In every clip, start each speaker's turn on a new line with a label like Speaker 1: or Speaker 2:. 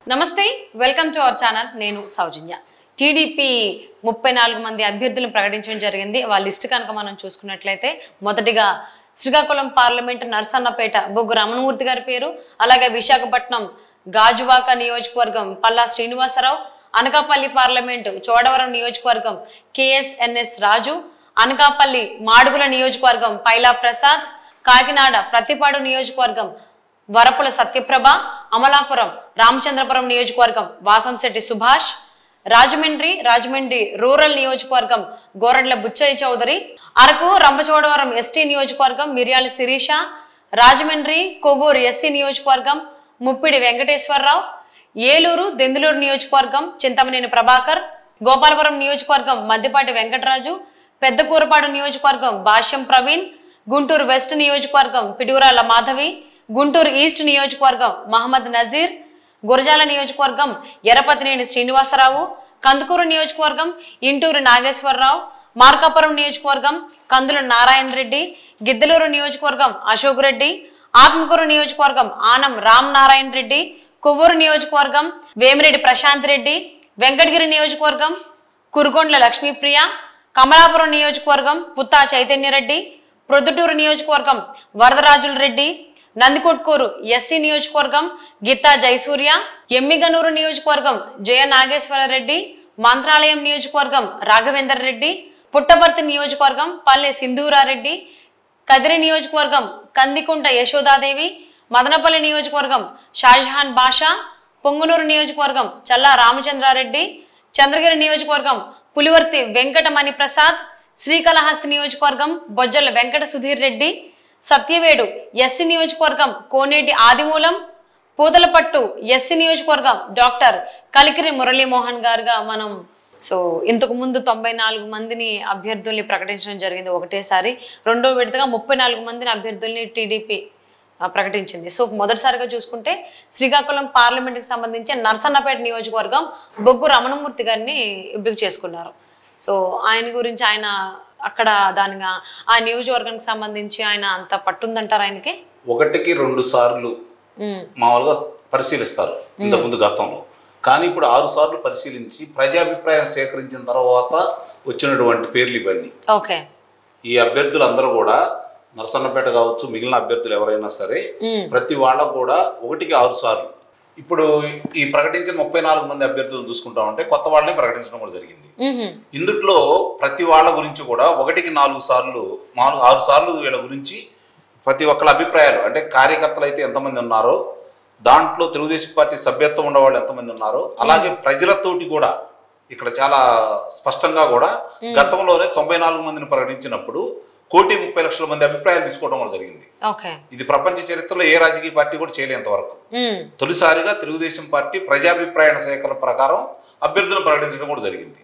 Speaker 1: నమస్తే welcome to our channel నేను సౌజన్య TDP 34 మంది అభ్యర్థులను ప్రకటించడం జరిగింది వాళ్ళ లిస్ట్ కనుక మనం చూసుకున్నట్లయితే మొదటిగా శ్రీకాకుళం పార్లమెంట్ నర్సన్నపేట బొగ్గు రమణమూర్తి గారి పేరు అలాగే విశాఖపట్నం గాజువాక నియోజకవర్గం పల్లా శ్రీనివాసరావు అనకాపల్లి పార్లమెంట్ చోడవరం నియోజకవర్గం కేఎస్ఎన్ఎస్ రాజు అనకాపల్లి మాడుగుల నియోజకవర్గం పైలా ప్రసాద్ కాకినాడ ప్రతిపాడు నియోజకవర్గం వరపుల సత్యప్రభ అమలాపురం రామచంద్రపురం నియోజకవర్గం వాసంశెట్టి సుభాష్ రాజమండ్రి రూరల్ నియోజకవర్గం గోరంట్ల బుచ్చయ్య చౌదరి అరకు రంపచోడవరం ఎస్టీ నియోజకవర్గం మిర్యాల శిరీష రాజమండ్రి కొవ్వూరు ఎస్సీ నియోజకవర్గం ముప్పిడి వెంకటేశ్వరరావు ఏలూరు దెందులూరు నియోజకవర్గం చింతమనేని ప్రభాకర్ గోపాలపురం నియోజకవర్గం మద్దిపాటి వెంకటరాజు పెద్దకూరపాడు నియోజకవర్గం భాష్యం ప్రవీణ్ గుంటూరు వెస్ట్ నియోజకవర్గం పిడుగురాల మాధవి గుంటూరు ఈస్ట్ నియోజకవర్గం మహమ్మద్ నజీర్ గురజాల నియోజకవర్గం ఎర్రపతినేని శ్రీనివాసరావు కందుకూరు నియోజకవర్గం ఇంటూరు నాగేశ్వరరావు మార్కాపురం నియోజకవర్గం కందుల నారాయణ రెడ్డి గిద్దలూరు నియోజకవర్గం అశోక్ రెడ్డి ఆత్మకూరు నియోజకవర్గం ఆనం రామ్ నారాయణ రెడ్డి కొవ్వూరు నియోజకవర్గం వేమిరెడ్డి ప్రశాంత్ రెడ్డి వెంకటగిరి నియోజకవర్గం కురుగొండ్ల లక్ష్మీప్రియ కమలాపురం నియోజకవర్గం పుత్తా చైతన్యరెడ్డి ప్రొద్దుటూరు నియోజకవర్గం వరదరాజుల రెడ్డి నందికొట్కూరు ఎస్సీ నియోజకవర్గం గీతా జయసూర్య ఎమ్మిగనూరు నియోజకవర్గం జయ నాగేశ్వరరెడ్డి మంత్రాలయం నియోజకవర్గం రాఘవేందర్ రెడ్డి పుట్టపర్తి నియోజకవర్గం పల్లె సింధూరారెడ్డి కదిరి నియోజకవర్గం కందికుంట యశోదాదేవి మదనపల్లి నియోజకవర్గం షాజహాన్ బాషా పొంగునూరు నియోజకవర్గం చల్లా రామచంద్రారెడ్డి చంద్రగిరి నియోజకవర్గం పులివర్తి వెంకటమణి ప్రసాద్ శ్రీకాళహస్తి నియోజకవర్గం బొజ్జల వెంకట సుధీర్ రెడ్డి సత్యవేడు ఎస్సీ నియోజకవర్గం కోనేటి ఆదిమూలం పూతలపట్టు ఎస్సీ నియోజకవర్గం డాక్టర్ కలికిరి మురళీమోహన్ గారుగా మనం ఇంతకు ముందు 94 మందిని అభ్యర్థుల్ని ప్రకటించడం జరిగింది ఒకటేసారి రెండో విడతగా 34 మందిని అభ్యర్థుల్ని టీడీపీ ప్రకటించింది మొదటిసారిగా చూసుకుంటే శ్రీకాకుళం పార్లమెంట్కి సంబంధించి నర్సన్నపేట నియోజకవర్గం బొగ్గు రమణమూర్తి గారిని ఎంపిక చేసుకున్నారు ఆయన గురించి ఆయన అక్కడ దానిగా ఆ నియోజకవర్గానికి సంబంధించి ఆయన అంత పట్టుందంటారు ఆయనకి
Speaker 2: 1-2 సార్లు మామూలుగా పరిశీలిస్తారు ఇంతకుముందు గతంలో కానీ ఇప్పుడు 6 సార్లు పరిశీలించి ప్రజాభిప్రాయం సేకరించిన తర్వాత వచ్చినటువంటి పేర్లు ఇవన్నీ
Speaker 1: ఓకే
Speaker 2: ఈ అభ్యర్థులు అందరూ కూడా నరసన్నపేట కావచ్చు మిగిలిన అభ్యర్థులు ఎవరైనా సరే ప్రతి వాళ్ళకు కూడా 1-6 సార్లు ఇప్పుడు ఈ ప్రకటించిన 34 మంది అభ్యర్థులు చూసుకుంటా ఉంటే కొత్త వాళ్ళని ప్రకటించడం కూడా జరిగింది ఇందుట్లో ప్రతి వాళ్ళ గురించి కూడా 1-4 సార్లు 6 సార్లు వీళ్ళ గురించి ప్రతి ఒక్కళ్ళ అభిప్రాయాలు అంటే కార్యకర్తలు అయితే ఎంతమంది ఉన్నారో దాంట్లో తెలుగుదేశం పార్టీ సభ్యత్వం ఉన్నవాళ్ళు ఎంతమంది ఉన్నారో అలాగే ప్రజలతోటి కూడా ఇక్కడ చాలా స్పష్టంగా కూడా గతంలోనే 94 మందిని ప్రకటించినప్పుడు 1,30,00,000 మంది అభిప్రాయాలు తీసుకోవడం కూడా జరిగింది ఇది ప్రపంచ చరిత్రలో ఏ రాజకీయ పార్టీ కూడా చేయలేంత వరకు తొలిసారిగా తెలుగుదేశం పార్టీ ప్రజాభిప్రాయ సేకరణ ప్రకారం అభ్యర్థులను ప్రకటించడం కూడా జరిగింది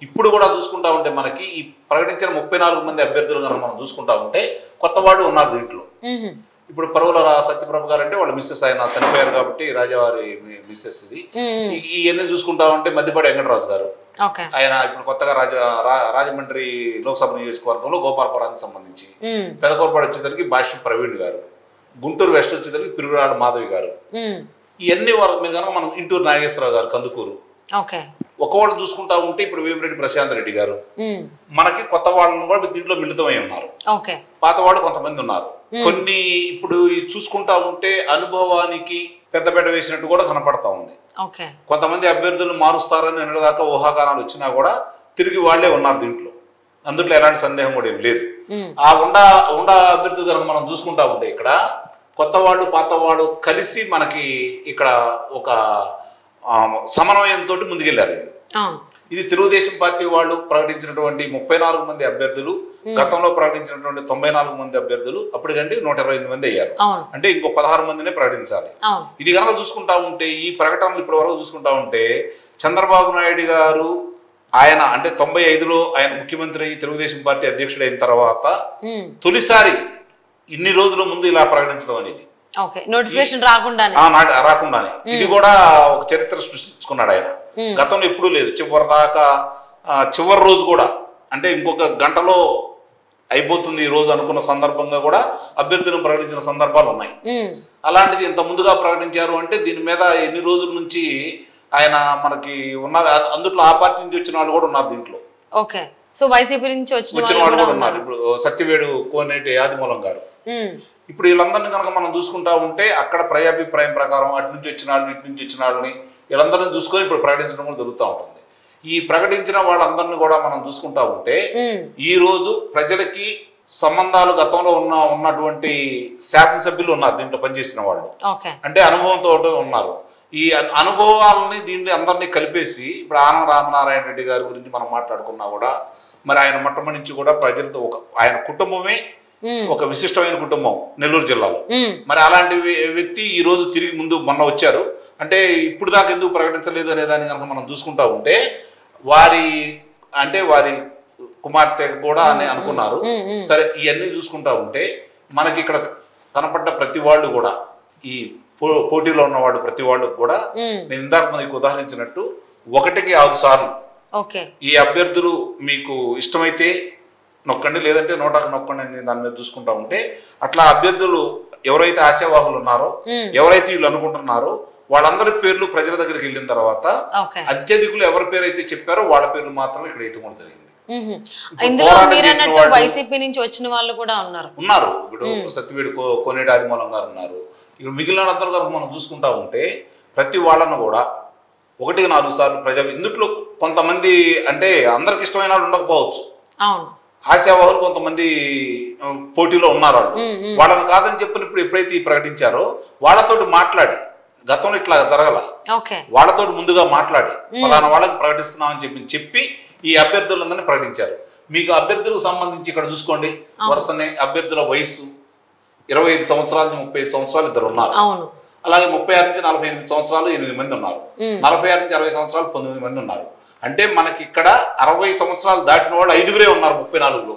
Speaker 2: ఇప్పుడు కూడా చూసుకుంటా ఉంటే మనకి ఈ ప్రకటించిన 34 మంది అభ్యర్థులు కనుక మనం చూసుకుంటా ఉంటే కొత్త వాళ్ళు ఉన్నారు దీంట్లో ఇప్పుడు పరువుల సత్యప్రభ గారు అంటే వాళ్ళ మిస్సెస్ ఆయన చనిపోయారు కాబట్టి రాజావారి మిస్సెస్ ఇది ఇవన్నీ చూసుకుంటా ఉంటే మద్దిపాటి వెంకటరాజు గారు ఆయన ఇప్పుడు కొత్తగా రాజమండ్రి లోక్సభ నియోజకవర్గంలో గోపాలపురానికి సంబంధించి పెదకూరపాడు వచ్చేసరికి భాష్యం ప్రవీణ్ గారు గుంటూరు వెస్ట్ వచ్చేసరికి పిరుగురాడ మాధవి గారు ఇవన్నీ వరకు మీరు కనుక మనం ఇంటూరు నాగేశ్వరరావు గారు కందుకూరు ఒకవాళ్ళు చూసుకుంటా ఉంటే ఇప్పుడు వేమిరెడ్డి ప్రశాంత్ రెడ్డి గారు మనకి కొత్త వాళ్ళని కూడా దీంట్లో మిళితమై ఉన్నారు పాత వాళ్ళు కొంతమంది ఉన్నారు కొన్ని ఇప్పుడు చూసుకుంటా ఉంటే అనుభవానికి పెద్దపేట వేసినట్టు కూడా కనపడతా ఉంది కొంతమంది అభ్యర్థులు మారుస్తారని నిన్నదాకా ఊహాగానాలు వచ్చినా కూడా తిరిగి వాళ్లే ఉన్నారు అందుట్లో ఎలాంటి సందేహం కూడా ఏం లేదు ఆ ఉండా అభ్యర్థులు కనుక మనం చూసుకుంటా ఉంటే ఇక్కడ కొత్త వాళ్ళు పాత వాళ్ళు కలిసి మనకి ఇక్కడ ఒక సమన్వయంతో ముందుకెళ్లారు ఇది తెలుగుదేశం పార్టీ వాళ్ళు ప్రకటించినటువంటి 34 మంది అభ్యర్థులు గతంలో ప్రకటించినటువంటి 94 మంది అభ్యర్థులు అప్పటికంటే 128 మంది అయ్యారు అంటే ఇంకో 16 మందినే ప్రకటించాలి ఇది కనుక చూసుకుంటా ఉంటే ఈ ప్రకటనలు ఇప్పటి వరకు చూసుకుంటా ఉంటే చంద్రబాబు నాయుడు గారు ఆయన అంటే 95లో ఆయన ముఖ్యమంత్రి తెలుగుదేశం పార్టీ అధ్యక్షుడు అయిన తర్వాత తొలిసారి ఇన్ని రోజుల ముందు ఇలా ప్రకటించడం అనేది రాకుండానే ఇది కూడా ఒక చరిత్ర సృష్టించుకున్నాడు ఆయన గతంలో ఎప్పుడూ లేదు చివరి దాకా చివరి రోజు కూడా అంటే ఇంకొక గంటలో అయిపోతుంది ఈ రోజు అనుకున్న సందర్భంగా కూడా అభ్యర్థులను ప్రకటించిన సందర్భాలు ఉన్నాయి. అలాంటిది ఇంత ముందుగా ప్రకటించారు అంటే దీని మీద ఎన్ని రోజుల నుంచి ఆయన మనకి ఉన్నారు. అందుట్లో ఆ పార్టీ నుంచి వచ్చిన వాళ్ళు కూడా ఉన్నారు దీంట్లో.
Speaker 1: ఓకే, సో వైసీపీ నుంచి వచ్చిన
Speaker 2: వాళ్ళు కూడా ఉన్నారు. ఇప్పుడు సత్యవేడు కోనేటి ఆదిమూలం గారు. ఇప్పుడు వీళ్ళందరినీ కనుక మనం చూసుకుంటా ఉంటే అక్కడ ప్రజాభిప్రాయం ప్రకారం అటు నుంచి వచ్చిన వాళ్ళు ఇటు నుంచి వచ్చిన వాళ్ళని వీళ్ళందరినీ చూసుకొని ఇప్పుడు ప్రకటించడం కూడా జరుగుతూ ఉంటుంది. ఈ ప్రకటించిన వాళ్ళందరినీ కూడా మనం చూసుకుంటా ఉంటే ఈ రోజు ప్రజలకి సంబంధాలు గతంలో ఉన్నటువంటి శాసనసభ్యులు ఉన్నారు దీంట్లో పనిచేసిన వాళ్ళు, అంటే అనుభవంతో ఉన్నారు. ఈ అనుభవాలని దీన్ని అందరినీ కలిపేసి ఇప్పుడు ఆనం రామనారాయణ రెడ్డి గారి గురించి మనం మాట్లాడుకున్నా కూడా మరి ఆయన మొట్టమొదటి నుంచి కూడా ప్రజలతో ఆయన కుటుంబమే ఒక విశిష్టమైన కుటుంబం నెల్లూరు జిల్లాలో. మరి అలాంటి వ్యక్తి ఈ రోజు తిరిగి మొన్న వచ్చారు అంటే ఇప్పుడు దాకా ఎందుకు ప్రకటించలేదు అనే దాన్ని కనుక మనం చూసుకుంటా ఉంటే వారి కుమార్తె కూడా అని అనుకున్నారు. సరే, ఇవన్నీ చూసుకుంటా ఉంటే మనకి ఇక్కడ కనపడ్డ ప్రతి వాళ్ళు కూడా ఈ పోటీలో ఉన్న వాళ్ళు ప్రతి వాళ్ళు కూడా నేను ఇందాక మనకి ఉదాహరించినట్టు 1కి 6 సార్లు ఈ అభ్యర్థులు మీకు ఇష్టమైతే నొక్కండి, లేదంటే 100కి నొక్కండి అని దాని మీద చూసుకుంటా ఉంటే అట్లా అభ్యర్థులు ఎవరైతే ఆశావాహులు ఉన్నారో, ఎవరైతే వీళ్ళు అనుకుంటున్నారో వాళ్ళందరి పేర్లు ప్రజల దగ్గరికి వెళ్ళిన తర్వాత అత్యధికులు ఎవరి పేరు అయితే చెప్పారో వాళ్ళ పేర్లు మాత్రమే ఇక్కడ వేయటం కూడా జరిగింది.
Speaker 1: వైసీపీ నుంచి వచ్చిన వాళ్ళు కూడా ఉన్నారు.
Speaker 2: ఇప్పుడు సత్యవేడు కోనేటి ఆదిమూలం గారు ఉన్నారు. ఇక్కడ మిగిలిన అందరూ కనుక మనం చూసుకుంటా ఉంటే ప్రతి వాళ్ళను కూడా 1కి 4 సార్లు ఇందుట్లో కొంతమంది అంటే అందరికి ఇష్టమైన వాళ్ళు ఉండకపోవచ్చు, ఆశావాహులు కొంతమంది పోటీలో ఉన్నారు. వాళ్ళని కాదని చెప్పినప్పుడు ఎప్పుడైతే ప్రకటించారో వాళ్ళతోటి మాట్లాడి, గతంలో ఇట్లా జరగల, వాళ్ళతో ముందుగా మాట్లాడి ఫలానా వాళ్ళకి ప్రకటిస్తున్నామని చెప్పి ఈ అభ్యర్థులందరినీ ప్రకటించారు. మీకు అభ్యర్థులకు సంబంధించి ఇక్కడ చూసుకోండి, వరుసనే అభ్యర్థుల వయసు 25 సంవత్సరాల నుంచి 35 సంవత్సరాలు ఇద్దరు ఉన్నారు. అలాగే 36 నుంచి 48 సంవత్సరాలు 8 మంది ఉన్నారు. 46 నుంచి 60 సంవత్సరాలు 9 మంది ఉన్నారు. అంటే మనకి ఇక్కడ 60 సంవత్సరాలు దాటిన వాళ్ళు 5గురే ఉన్నారు 34లో.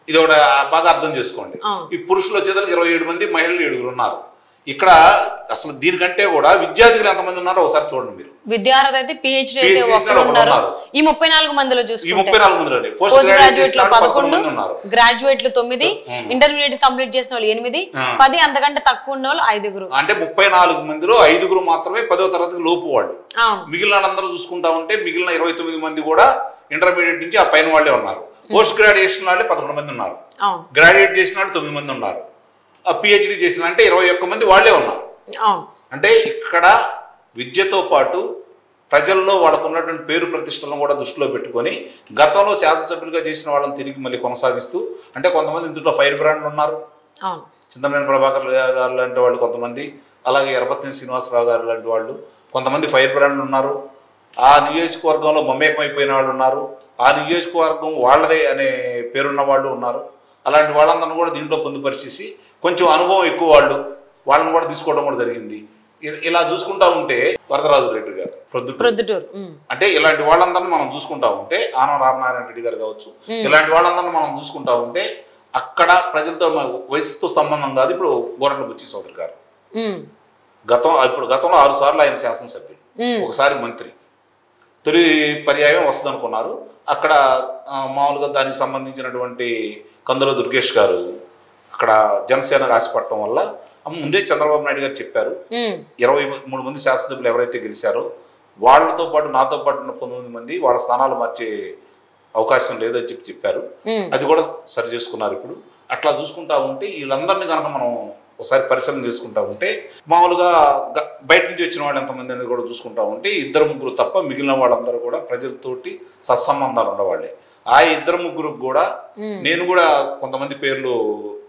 Speaker 2: ఇది ఒకటి బాగా అర్థం చేసుకోండి. ఈ పురుషులు వచ్చేదానికి 27 మంది, మహిళలు 7గురు ఉన్నారు. ఇక్కడ అసలు దీనికంటే కూడా విద్యార్థులు ఎంతమంది ఉన్నారో ఒకసారి చూడండి మీరు.
Speaker 1: విద్యార్థి అయితే PhD అయితే ఒకరు ఉన్నారు. ఈ 34 మందిలో చూసుకుంటే
Speaker 2: 34 మందిలో
Speaker 1: పోస్ట్ గ్రాడ్యుయేట్ లో 11, గ్రాడ్యుయేట్లు 9, ఇంటర్మీడియట్ కంప్లీట్ చేసిన వాళ్ళు 8, 10 అంతకంటే తక్కువ ఉన్న వాళ్ళు 5గురు.
Speaker 2: అంటే 34 మందిలో 5గురు మాత్రమే 10వ తరగతి లోపు వాళ్ళు. మిగిలిన అందరూ చూసుకుంటా ఉంటే మిగిలిన 29 మంది కూడా ఇంటర్మీడియట్ నుంచి ఆ పైన వాళ్ళే ఉన్నారు. పోస్ట్ గ్రాడ్యుయేషన్ వాళ్ళే 11 మంది ఉన్నారు. గ్రాడ్యుయేట్ చేసిన వాళ్ళు 9 మంది ఉన్నారు. PhD చేసిన అంటే 21 మంది వాళ్ళే ఉన్నారు. అంటే ఇక్కడ విద్యతో పాటు ప్రజల్లో వాళ్ళకు ఉన్నటువంటి పేరు ప్రతిష్టలను కూడా దృష్టిలో పెట్టుకొని గతంలో శాసనసభ్యులుగా చేసిన వాళ్ళని తిరిగి మళ్ళీ కొనసాగిస్తూ, అంటే కొంతమంది ఇందులో ఫైర్ బ్రాండ్లు ఉన్నారు, చింతమనేని ప్రభాకర్ గారు లాంటి వాళ్ళు కొంతమంది, అలాగే ఎర్రపత్తిని శ్రీనివాసరావు గారు లాంటి వాళ్ళు కొంతమంది ఫైర్ బ్రాండ్లు ఉన్నారు. ఆ నియోజకవర్గంలో మమేకమైపోయిన వాళ్ళు ఉన్నారు. ఆ నియోజకవర్గం వాళ్ళదే అనే పేరున్న వాళ్ళు ఉన్నారు. అలాంటి వాళ్ళందరినీ కూడా దీంట్లో పొందుపరిచేసి కొంచెం అనుభవం ఎక్కువ వాళ్ళని కూడా తీసుకోవడం కూడా జరిగింది. ఇలా చూసుకుంటా ఉంటే వరదరాజు రెడ్డి గారు ప్రొద్దుటూరు, అంటే ఇలాంటి వాళ్ళందరినీ మనం చూసుకుంటా ఉంటే ఆనం రామనారాయణ రెడ్డి గారు కావచ్చు, ఇలాంటి వాళ్ళందరినీ మనం చూసుకుంటా ఉంటే అక్కడ ప్రజలతో వయసుతో సంబంధం కాదు. ఇప్పుడు గోరంట్ల బుచ్చి చౌదరి గారు గతంలో 6 సార్లు ఆయన శాసనసభ్యులు, ఒకసారి మంత్రి, తొలి పర్యాయం వస్తుంది అనుకున్నారు. అక్కడ మామూలుగా దానికి సంబంధించినటువంటి కందుల దుర్గేష్ గారు అక్కడ జనసేనకు ఆశపడటం వల్ల ముందే చంద్రబాబు నాయుడు గారు చెప్పారు 23 మంది శాసనసభ్యులు ఎవరైతే గెలిచారో వాళ్ళతో పాటు నాతో పాటు ఉన్న 19 మంది వాళ్ళ స్థానాలు మార్చే అవకాశం లేదని చెప్పారు. అది కూడా సరి చేసుకున్నారు. ఇప్పుడు అట్లా చూసుకుంటా ఉంటే వీళ్ళందరినీ కనుక మనం ఒకసారి పరిశీలన చేసుకుంటా ఉంటే మామూలుగా బయట నుంచి వచ్చిన వాళ్ళు ఎంతమంది అనేది కూడా చూసుకుంటా ఉంటే 2-3 తప్ప మిగిలిన వాళ్ళందరూ కూడా ప్రజలతోటి సత్సంబంధాలు ఉన్నవాళ్ళే. ఆ 2-3 కూడా నేను కూడా కొంతమంది పేర్లు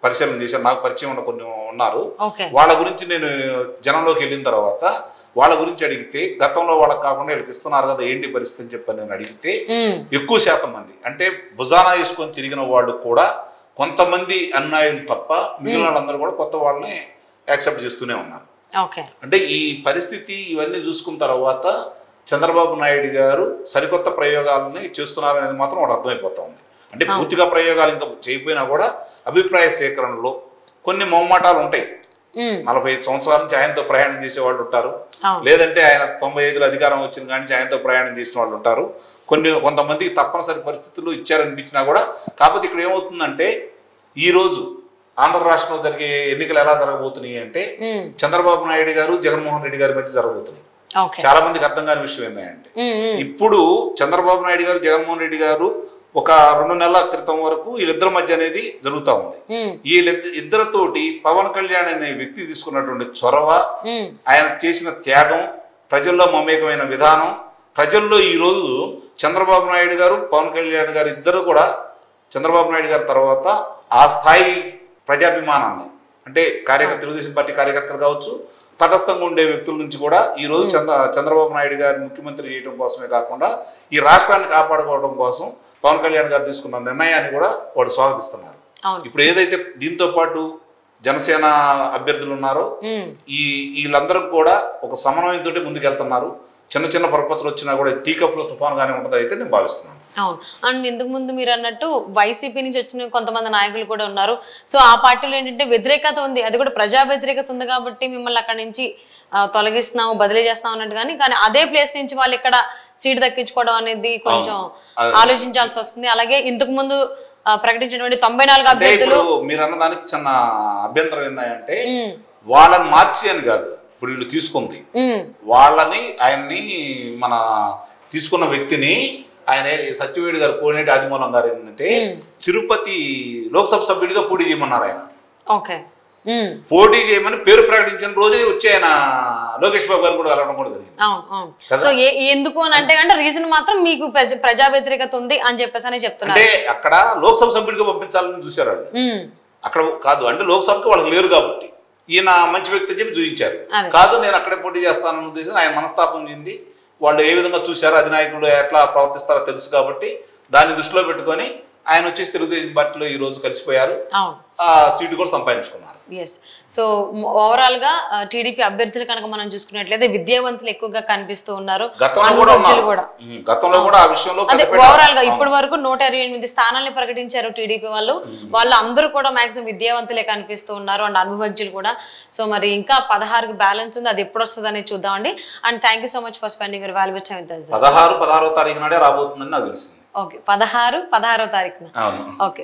Speaker 2: పరిశీలన చేశాను, నాకు పరిచయం ఉన్న కొన్ని ఉన్నారు. వాళ్ళ గురించి నేను జనంలోకి వెళ్ళిన తర్వాత వాళ్ళ గురించి అడిగితే గతంలో వాళ్ళకి కాకుండా వీళ్ళకి ఇస్తున్నారు కదా ఏంటి పరిస్థితి అని చెప్పి నేను అడిగితే ఎక్కువ శాతం మంది అంటే భుజానా వేసుకొని తిరిగిన వాళ్ళు కూడా కొంతమంది అన్యాయులు తప్ప మిగిలిన వాళ్ళందరూ కూడా కొత్త వాళ్ళని యాక్సెప్ట్ చేస్తూనే ఉన్నారు. అంటే ఈ పరిస్థితి ఇవన్నీ చూసుకున్న తర్వాత చంద్రబాబు నాయుడు గారు సరికొత్త ప్రయోగాలని చేస్తున్నారు అనేది మాత్రం ఒకటి అర్థమైపోతా ఉంది. అంటే పూర్తిగా ప్రయోగాలు ఇంకా చేయకపోయినా కూడా అభిప్రాయ సేకరణలో కొన్ని మొహమాటాలు ఉంటాయి. 45 సంవత్సరాల నుంచి ఆయనతో ప్రయాణం చేసే వాళ్ళు ఉంటారు.
Speaker 1: అవును.
Speaker 2: లేదంటే ఆయన 95లో అధికారం వచ్చిన కానీ ఆయనతో ప్రయాణం చేసిన వాళ్ళు ఉంటారు. కొంతమందికి తప్పనిసరి పరిస్థితులు ఇచ్చారనిపించినా కూడా, కాకపోతే ఇక్కడ ఏమవుతుందంటే ఈ రోజు ఆంధ్ర రాష్ట్రంలో జరిగే ఎన్నికలు ఎలా జరగబోతున్నాయి అంటే చంద్రబాబు నాయుడు గారు జగన్మోహన్ రెడ్డి గారి మధ్య జరగబోతున్నాయి. చాలా మందికి అర్థం కాని విషయం ఏంటంటే ఇప్పుడు చంద్రబాబు నాయుడు గారు జగన్మోహన్ రెడ్డి గారు ఒక 2 నెలల క్రితం వరకు వీళ్ళిద్దరి మధ్య అనేది జరుగుతూ ఉంది. వీళ్ళిద్దరితోటి పవన్ కళ్యాణ్ అనే వ్యక్తి తీసుకున్నటువంటి చొరవ, ఆయన చేసిన త్యాగం, ప్రజల్లో మమేకమైన విధానం, ప్రజల్లో ఈ రోజు చంద్రబాబు నాయుడు గారు పవన్ కళ్యాణ్ గారు ఇద్దరు కూడా చంద్రబాబు నాయుడు గారి తర్వాత ఆ స్థాయి ప్రజాభిమానాన్ని, అంటే తెలుగుదేశం పార్టీ కార్యకర్తలు కావచ్చు, తటస్థంగా ఉండే వ్యక్తుల నుంచి కూడా ఈ రోజు చంద్రబాబు నాయుడు గారి ముఖ్యమంత్రి చేయడం కోసమే కాకుండా ఈ రాష్ట్రాన్ని కాపాడుకోవడం కోసం పవన్ కళ్యాణ్ గారు తీసుకున్న నిర్ణయాన్ని కూడా వాళ్ళు స్వాగతిస్తున్నారు. ఇప్పుడు ఏదైతే దీంతో పాటు జనసేన అభ్యర్థులు ఉన్నారో వీళ్ళందరూ కూడా ఒక సమన్వయంతో ముందుకెళ్తున్నారు. చిన్న చిన్న పొరపచ్చులు వచ్చినా కూడా టీ కప్లో తుఫాన్గానే ఉంటుంది అయితే నేను భావిస్తున్నాను.
Speaker 1: అవును. అండ్ ఇంతకు ముందు మీరు అన్నట్టు వైసీపీ నుంచి వచ్చిన కొంతమంది నాయకులు కూడా ఉన్నారు. సో ఆ పార్టీలో ఏంటంటే వ్యతిరేకత ఉంది, అది కూడా ప్రజా వ్యతిరేకత ఉంది కాబట్టి మిమ్మల్ని అక్కడి నుంచి తొలగిస్తున్నాము, బదిలీ చేస్తాం అన్నట్టు. కానీ అదే ప్లేస్ నుంచి వాళ్ళు ఇక్కడ సీట్ దక్కించుకోవడం అనేది కొంచెం ఆలోచించాల్సి వస్తుంది. అలాగే ఇంతకు ముందు ప్రకటించినటువంటి 94 అభ్యర్థులు
Speaker 2: మీరు అన్నదానికి చిన్న అభ్యంతరం ఏంటంటే వాళ్ళని మార్చి అని కాదు, ఇప్పుడు వీళ్ళు తీసుకుంది ఆయన్ని మన తీసుకున్న వ్యక్తిని ఆయన సత్యవేడి గారు కోనేటి ఆదిమూలం గారు ఏంటంటే తిరుపతి లోక్సభ సభ్యుడిగా పోటీ చేయమన్నారు. ఆయన పోటీ చేయమని పేరు ప్రకటించిన రోజే వచ్చి ఆయన లోకేష్ బాబు గారు కూడా కలవడం కూడా జరిగింది.
Speaker 1: సో ఎందుకు అని అంటే రీజన్ మాత్రం మీకు ప్రజా వ్యతిరేకత ఉంది అని చెప్పేసి చెప్తున్నారు.
Speaker 2: అంటే అక్కడ లోక్సభ సభ్యుడిగా పంపించాలని చూశారు వాళ్ళు, అక్కడ కాదు అంటే లోక్సభకి వాళ్ళకి లేరు కాబట్టి ఈయన మంచి వ్యక్తి అని చెప్పి చూపించారు. కాదు నేను అక్కడే పోటీ చేస్తానని ఉద్దేశం ఆయన మనస్తాపం చెంది వాళ్ళు ఏ విధంగా చూశారో, అధినాయకులు ఎట్లా ప్రవర్తిస్తారో తెలుసు కాబట్టి దాన్ని దృష్టిలో పెట్టుకొని ఆయన వచ్చేసి తెలుగుదేశం పార్టీలో ఈ రోజు కలిసిపోయారు, సీటు కూడా సంపాదించుకున్నారు.
Speaker 1: సో ఓవరాల్ గా టీడీపీ అభ్యర్థులు కనుక మనం చూసుకున్నట్లయితే విద్యావంతులు ఎక్కువగా కనిపిస్తూ ఉన్నారు. ఓవరాల్ గా ఇప్పటి వరకు 128 స్థానాలను ప్రకటించారు టీడీపీ వాళ్ళు అందరూ కూడా మాక్సిమం విద్యావంతులే కనిపిస్తూ ఉన్నారు అండ్ అనుభవజ్ఞులు కూడా. సో మరి ఇంకా 16కి బ్యాలెన్స్ ఉంది, అది ఎప్పుడు వస్తుంది అనేది చూద్దామండి. And thank you so much for spending your valuable time with us.
Speaker 2: 16వ తారీఖు నాడే రాబోతుందని నాకు తెలిసింది.
Speaker 1: ఓకే, 16వ తారీఖున. ఓకే.